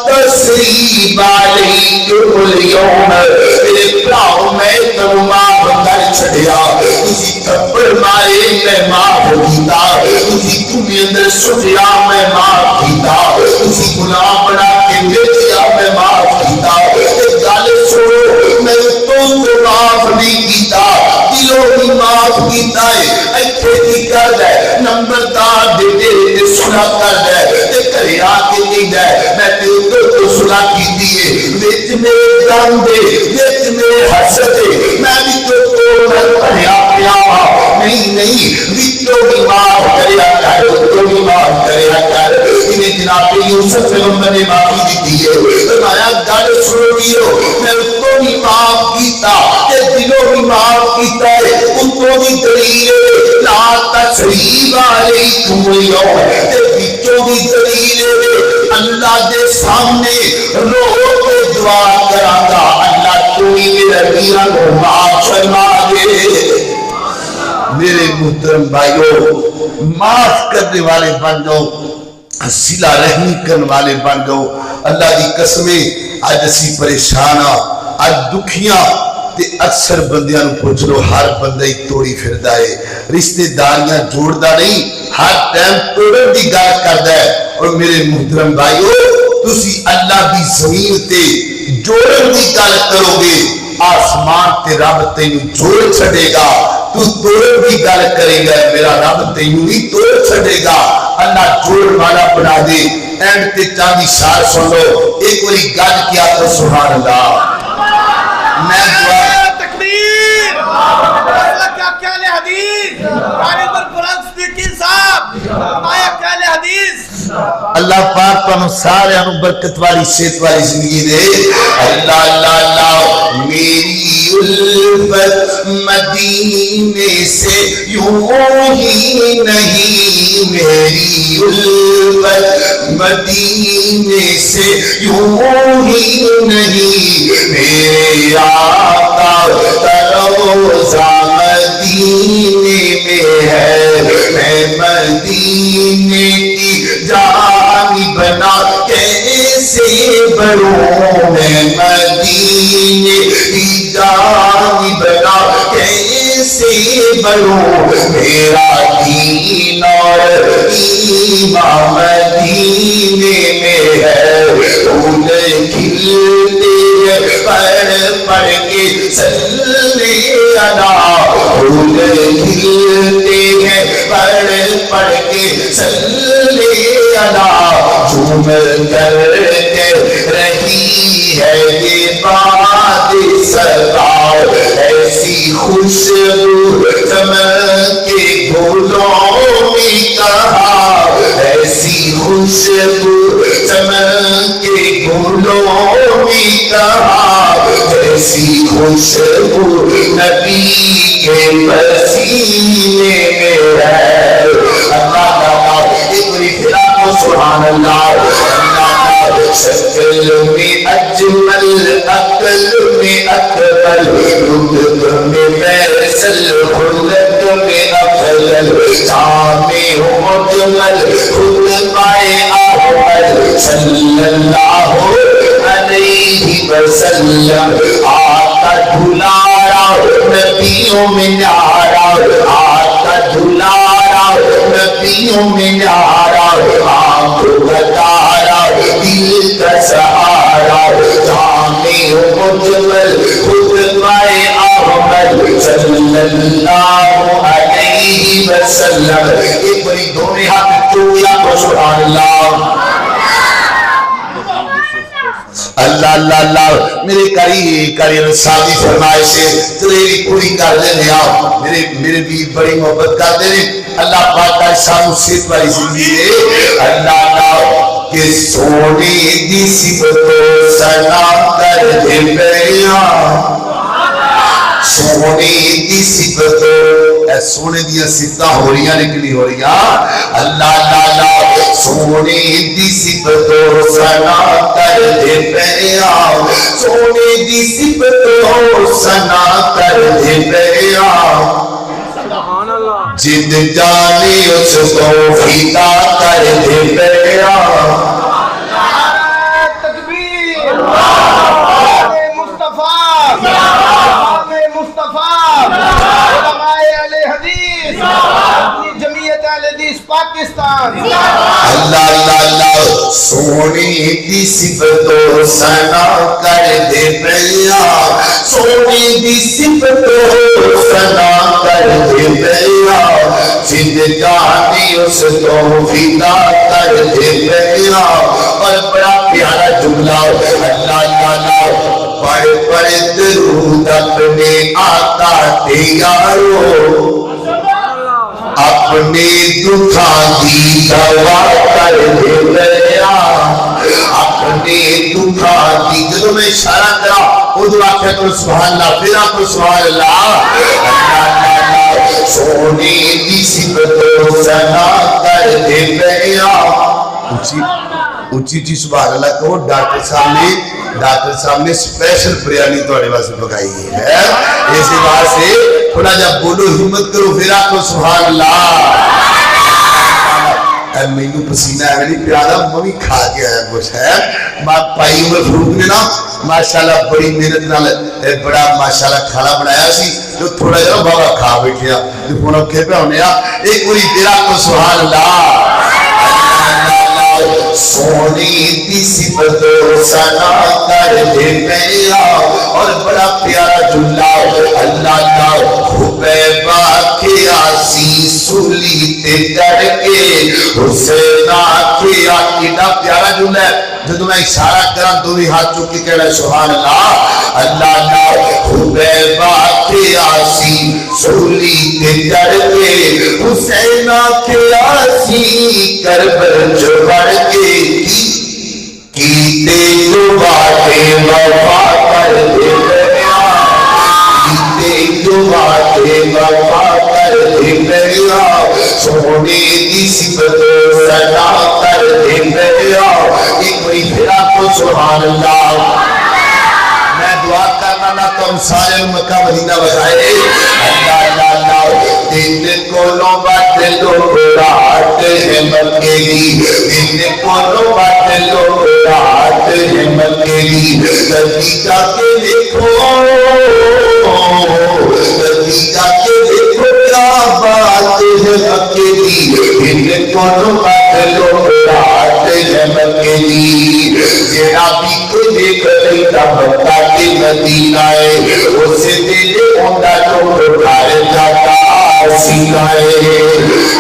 A: تسریب علیکم اليوم میرے بھراؤ میں تمہیں معاف کر چھڈیا تسی تھپڑ مارے میں معاف کیتا تسی تمہیں اندر سٹیا میں معاف کیتا تسی گناہ بنا کے بیچیا میں معاف کیتا ایک گل سنو میں تم کو معاف نہیں کیتا دلوں بھی معاف کیتا ہے ایتھے کی کر ہے نمبردار دے دے سنا کر ہے تے گھر آ کے نہیں ہے میں تو سنا کیتی ہے وچ میرے دم دے وچ میرے حسد دے میں بھی تو بھریا پیا نہیں وچوں بھی معاف کریا کر تو بھی معاف کریا کر انہیں جناب یوسف پیغمبر نے معافی دی ہے فرمایا گل سنو میں اس کو بھی معاف کیتا تے دلوں بھی معاف کیتا ہے ان کو بھی دلیل لا تسریب علیکم اليوم تے وچوں بھی دلیل اللہ دے سامنے رو کے دعا کراں گا اللہ کوئی میرے میاں کو معاف فرما دے میرے محترم بھائیوں معاف کرنے والے بن جاؤ صلہ رحمی کرنے والے بن جاؤ اللہ دی قسمیں اج اسی پریشان اج دکھیاں تے اکثر بندیاں نوں پوچھ لو ہر بندہ ہی توڑی پھردا ہے رشتے داریاں جوڑدا نہیں ہر ٹائم توڑن دی گل کردا ہے اور میرے محترم بھائیو تسی اللہ دی زمین تے جوڑن دی گل کرو گے آسمان تے رب تینوں جوڑ چھڈے گا تو توڑن دی گل کرے گا میرا رب تینوں نہیں توڑ چھڈے گا اللہ جوڑ والا بنا دے اینڈ تے چاندی شار سن لو ایک باری گل کیا تو سبحان اللہ میں دعا
B: تکبیر اللہ کیا کہلے حدیث قاری قرآن صدیقی صاحب آیا کہلے حدیث
A: اللہ پاک تانوں سارے انو برکت والی صحت والی زندگی دے اللہ اللہ اللہ میری الفت مدینے سے یوں ہی نہیں میری الفت مدینے سے یوں ہی نہیں میرے آقا روزہ مدینے میں ہے میں مدینے کی جانی بنا کیسے بڑھوں میں مدینے کی جانی بنا کیسے بڑھوں میرا دین اور ایمان مدینے میں ہے پھول کھلتے پڑھ کے صلی اللہ پھول کھلتے ہیں پڑھ کے صلی اللہ جھوم کر رہی ہے یہ بات سدا ایسی خوشبو چمکے پھولوں میں کہاں ایسی خوشبو چمکے پھولوں میں کہاں ایسی خوشبو نبی کے پسینے میں ہے اللہ اللہ ایک بری پھرا کو سبحان اللہ شکل میں اجمل عقل میں اکمل رتب میں فیصل خلق میں افضل جامع مجمل خطبہ احمد صلی اللہ علیہ وسلم آقا دھلارا نبیوں میں نیارا آقا دھلارا نبیوں میں نیارا آنکھ بتارا دل کا سہارا جامع مجمل خطبہ احمد صلی اللہ علیہ وسلم ایک بڑی دونوں ہاتھ سبحان اللہ اللہ اللہ اللہ میرے کاری رسالی فرمائے سے تیری پوری کر دینے آؤ میرے بھی بڑی محبت کر دینے اللہ پاک کا سانو صحت والی زندگی دے اللہ اللہ کہ سونے دی صفتوں سنا کر دے پیاں سونے دی صفتوں اے سونے دیا صفتہ ہو رہی ہیں لیکن نہیں ہو رہی اللہ اللہ سونے دی صفتوں سنا کر دے پیاں سونے دی صفتوں سنا کر دے پیاں جد جانے اس کو فیدا کر دے پیاں
B: تکبیر مصطفیٰ علماء اہل حدیث اپنی جمعیت اہل حدیث پاکستان
A: اللہ اللہ اللہ سونے دی صفتوں سنا کر دے پیاں سونے دی صفتوں سنا کر دے پیاں جد جانے اس کو فیدا کر دے پیاں اور بڑا پیارا جملہ اللہ اللہ بڑے بڑے درود اپنے آقا تیارو اپنے دکھاں دی دوا کر دے گیا اپنے دکھاں دی جدو میں اشارہ کرا ادھو آکھے تو سبحان اللہ پھر آپ سبحان اللہ اللہ سونے دی صفتوں سنا کر دے گیا اچھی سبحان اللہ کہو ڈاکٹر صاحب نے سپیشل بریانی توڑے واسے پکائی ہے اسی بات سے تھوڑا جب بولو ہمت کرو پھر آپ کو سبحان اللہ میں نے پسینہ ہے نہیں پیادا ممی کھا کے آیا کچھ ہے پائی عمر فروغ نے نا ماشاءاللہ بڑی محنت نال بڑا ماشاءاللہ کھانا بنایا سی جو تھوڑا جا بابا کھا بیٹھیا جو ہونا کھے پہ ہونے ایک بڑی پھر آپ کو سبحان اللہ سونی دی صفتوں سنا کر دے پیاں اور بڑا پیارا جملہ اللہ اللہ حبیبہ کے آسی سولی تے ڈر کے حسینہ کے آکینا پیارا جملہ ہے جو میں اشارہ کرام دو بھی ہاتھ چوکی کہنا سبحان اللہ اللہ اللہ حبیبہ کے آسی سولی تے ڈر کے حسینہ کے آسی کربل جو بڑھ کے کیتے جو باتیں وفا کر دے گیا کیتے جو باتیں وفا کر دے گیا سونے دی صفتوں سنا کر دے گیا ایک بڑی پھر آپ کو سبحان اللہ میں دعا کرنا نہ تم سارے مکہ مدینہ بتائے اللہ اللہ اللہ دن کولوں بات لوگ رات ہے مکے کی دن کولوں بات لوگ رات ہے مکے کی نتیجہ کے دیکھو نتیجہ کے دیکھو کیا بات ہے مکے کی دن کولوں بات لوگ رات ہے مکے کی جیڑا بھی کو دیکھ لیتا مکہ کے مدینہ ہے اسے دلے ہوندہ جو گھر جاتا سکھائے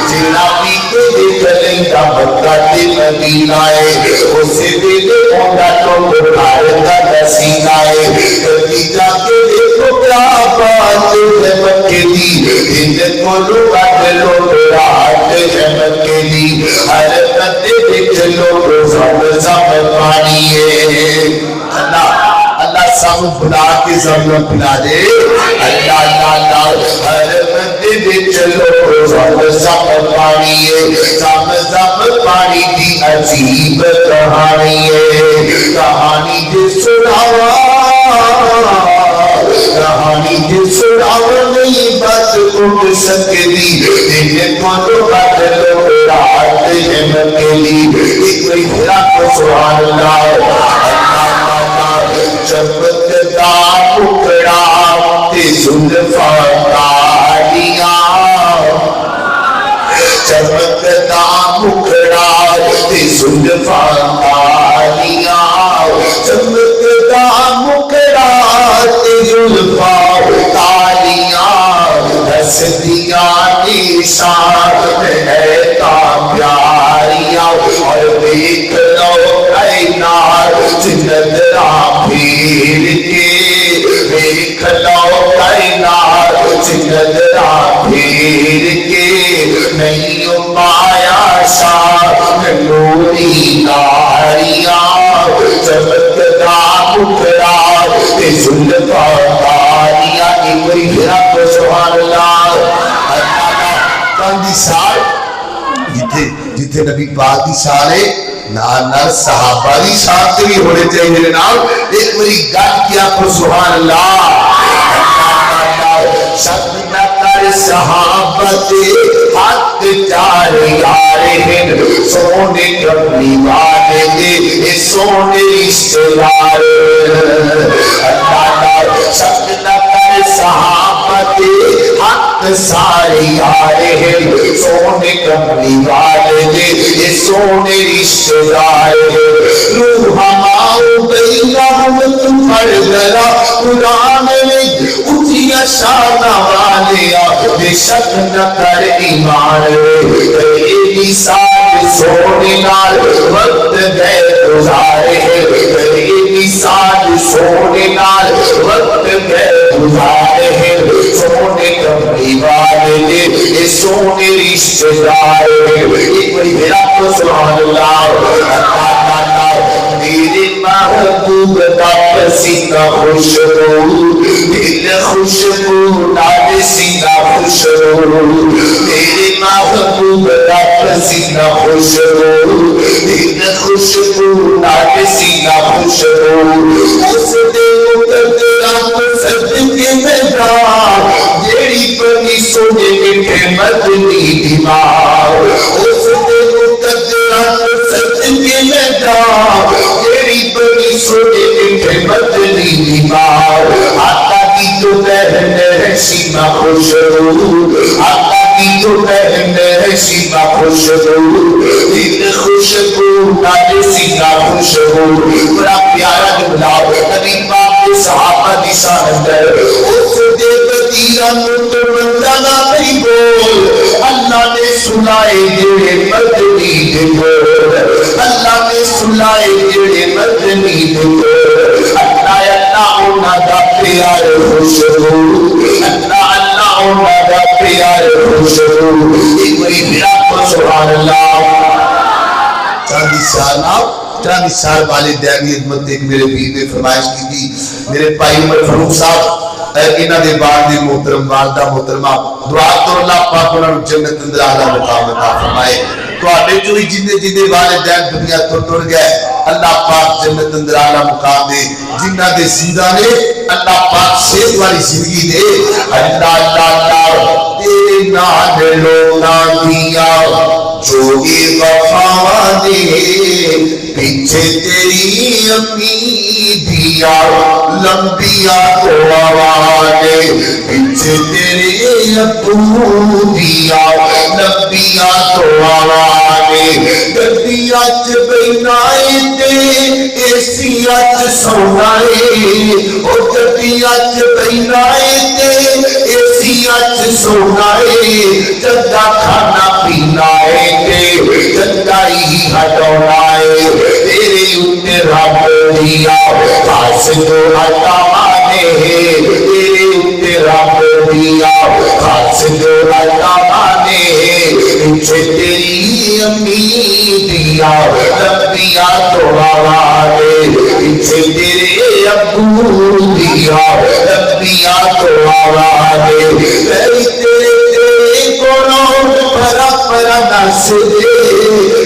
A: جیڑا بھی کو دیکھ لیتا مکہ کے مدینہ ہے اسے دلے ہوندہ جو گھر جاتا سکھائے کبھی جا کے دیکھو کیا بات ہے مکے دی دن کو لوگ لوگ رات ہے مکے دی ہر بندے دیکھ لوگ زم پانی ہے اللہ سامو بلا کے زمین پلا دے اللہ اللہ اللہ ہر بندے بھی چلو زم پانی ہے زم پانی دی عجیب کہانی ہے کہانی جو سناوا کہانی جو سناوا نہیں بات اٹھ سکتی دن کو بات لوگ رات ہے مکے دی ایک بڑی پھرا کو سبحان اللہ چمکتا ٹکڑا تے زلفاں کالیاں چمکتا ٹکڑا تے زلفاں کالیاں چمکتا ٹکڑا تے زلفاں کالیاں ہسدیاں نے دی شان ہے کامیاریاں اور دیکھ لو کائنات نظراں پھیر کے دیکھ لو کائنات نظراں پھیر کے نہیں پایا شان نوری داریاں چمکتا ٹکڑا زلفا داریاں کوئی گھرا تو سبحان اللہ سال جتھے نبی پاک دی سال ہے نال صحابہ دی سال سے بھی ہونے چاہیے جناب ایک بڑی گل کیا تو سبحان اللہ شک نہ کر صحابہ کے حق چار یار ہیں سونے کبھی والے دے سونے رشتے دار اللہ شک نہ کر صحابہ کے حق سارے یار ہیں سونے کبھی والے دے سونے رشتے دار روح ہماؤ بینہم پڑھ گرا قرآن میں اٹھیا شانہ والیا بے شک نہ کر ایمان کئی سال سونے نال وقت گئے گزارے کئی سال سونے نال وقت گئے گزارے سونے کمری والے دے سونے رشتے دار ایک بڑی میرا تو سبحان اللہ میرے محبوب دا پسینہ خوشبو دل خوشبو نال سینہ خوشبو میرے محبوب دا پسینہ خوشبو دل خوشبو نال سینہ خوشبو اس دے مقدرات صدقے میں دار جیڑی بنی سونے میٹھے مدنی دیوار اس دے مقدرات صدقے میں دار جیڑی بنی سونے میٹھے مدنی دیوار آقا کی تو بہن ہے سینہ خوشبو آقا کی تو بہن ہے سینہ خوشبو دل خوشبو نال سینہ خوشبو بڑا پیارا جملہ نبی پاک کے صحابہ دی شان ہے اس دے بدیرہ تو بندہ نہیں بول اللہ نے سنائے جڑے مدنی دے بول اللہ نے سنائے جڑے مدنی دے بول اللہ انہاں دا پیار خوشبو اللہ انہاں دا پیار خوشبو ایک بڑی میرا کو سبحان اللہ چاندی سال والے دیانی عظمت ایک میرے بیوی نے فرمائش کی تھی میرے بھائی عمر فاروق صاحب انہاں دے بعد دی محترم والدہ محترمہ دعا تو اللہ پاک انہاں نوں جنت اندر اعلی مقام عطا فرمائے تواڈے جو جنے والدین دنیا تو ٹر گئے اللہ پاک جنت اندر اعلی مقام دے جنہاں دے زندہ نے اللہ پاک صحت والی زندگی دے اللہ اللہ تیرے نال لوگاں دیا جوگی وفا دے پیچھے تیری امی دیا لمبیا تو آوانے پیچھے تیرے ابو دیا لمبیا تو آوانے گدیا چ بینائے تے ایسیا چ سونائے او گدیا چ بینائے تے ایسیا چ سونائے جدا کھانا پینا ہے جنگائی ہٹونائے تیرے اتے رب دیا خاص جو ہٹاوانے تیرے اتے رب دیا خاص جو ہٹاوانے پیچھے تیری امی دیا لمبیا تو آوانے پیچھے تیرے ابو دیا لمبیا تو آوانے تیرے تیرے کونوں پرا پرا نس دے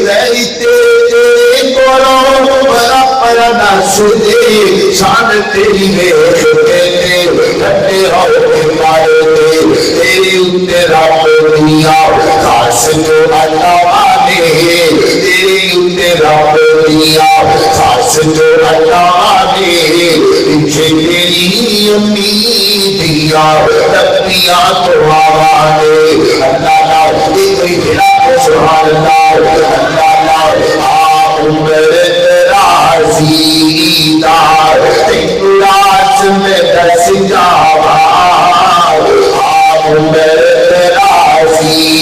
A: تیری تیرے کونوں پرا پرا نس دے شان تیری ویکھ کے ٹھنڈے ہو کے مارے تیرے اتے رب دیا خاص جو ہٹاوانے تیرے اتے رب دیا خاص جو ہٹاوانے پیچھے تیری امی دیا لمبیا تو آوانے اللہ کوئی بھیڑا کو سبحان اللہ اللہ عمر رازی دار تکلاس میں دس جاوا عمر رازی